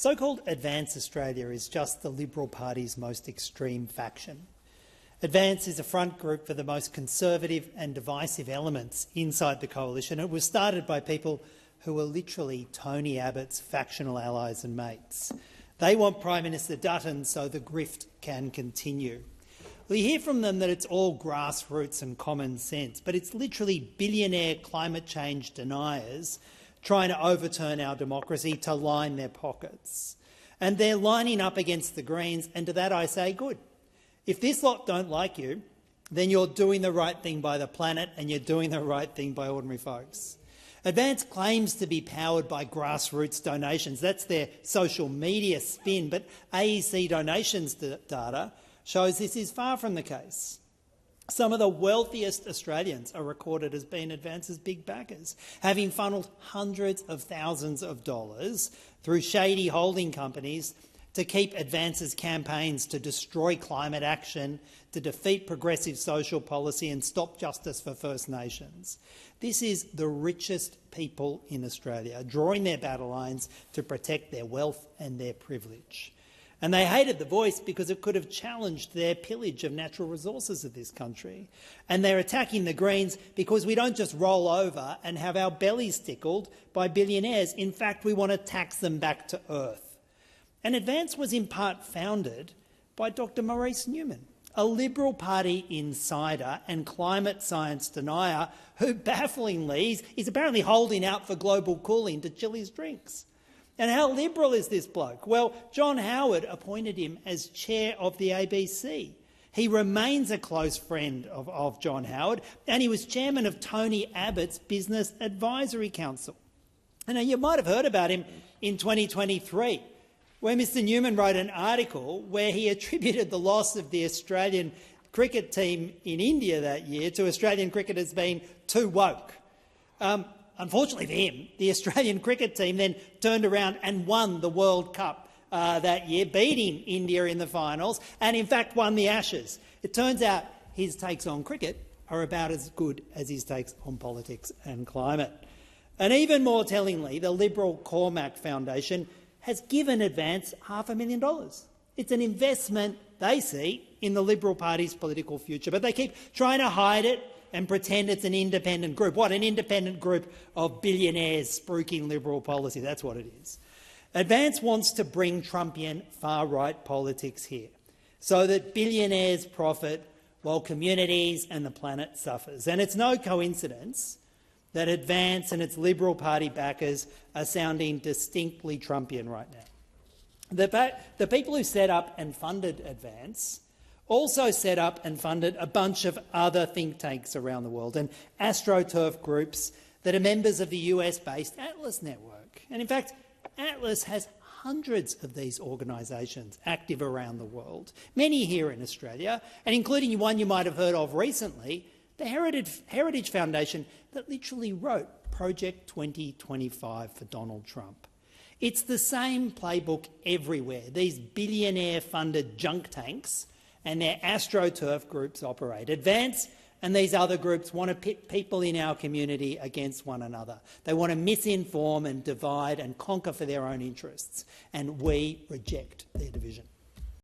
So-called Advance Australia is just the Liberal Party's most extreme faction. Advance is a front group for the most conservative and divisive elements inside the coalition. It was started by people who were literally Tony Abbott's factional allies and mates. They want Prime Minister Dutton so the grift can continue. We hear from them that it's all grassroots and common sense, but it's literally billionaire climate change deniers trying to overturn our democracy to line their pockets. And they're lining up against the Greens, and to that I say good. If this lot don't like you, then you're doing the right thing by the planet and you're doing the right thing by ordinary folks. Advance claims to be powered by grassroots donations. That's their social media spin, but AEC donations data shows this is far from the case. Some of the wealthiest Australians are recorded as being Advance's big backers, having funnelled hundreds of thousands of dollars through shady holding companies to keep Advance's campaigns to destroy climate action, to defeat progressive social policy and stop justice for First Nations. This is the richest people in Australia, drawing their battle lines to protect their wealth and their privilege. And they hated The Voice because it could have challenged their pillage of natural resources of this country. And they're attacking the Greens because we don't just roll over and have our bellies tickled by billionaires. In fact, we want to tax them back to earth. And Advance was in part founded by Dr Maurice Newman, a Liberal Party insider and climate science denier who, bafflingly, is apparently holding out for global cooling to chill his drinks. And how liberal is this bloke? Well, John Howard appointed him as chair of the ABC. He remains a close friend of John Howard, and he was chairman of Tony Abbott's Business Advisory Council. And now you might have heard about him in 2023, where Mr Newman wrote an article where he attributed the loss of the Australian cricket team in India that year to Australian cricketers being too woke. Unfortunately for him, the Australian cricket team then turned around and won the World Cup that year, beating India in the finals, and in fact won the Ashes. It turns out his takes on cricket are about as good as his takes on politics and climate. And even more tellingly, the Liberal Cormack Foundation has given Advance $500,000. It's an investment they see in the Liberal Party's political future, but they keep trying to hide it and pretend it's an independent group. What, an independent group of billionaires spruiking Liberal policy? That's what it is. Advance wants to bring Trumpian far-right politics here so that billionaires profit while communities and the planet suffers. And it's no coincidence that Advance and its Liberal Party backers are sounding distinctly Trumpian right now. The people who set up and funded Advance also set up and funded a bunch of other think tanks around the world and astroturf groups that are members of the US-based Atlas network. And in fact, Atlas has hundreds of these organisations active around the world, many here in Australia, and including one you might have heard of recently, the Heritage Foundation that literally wrote Project 2025 for Donald Trump. It's the same playbook everywhere. These billionaire-funded junk tanks and their astroturf groups operate. Advance and these other groups want to pit people in our community against one another. They want to misinform and divide and conquer for their own interests, and we reject their division.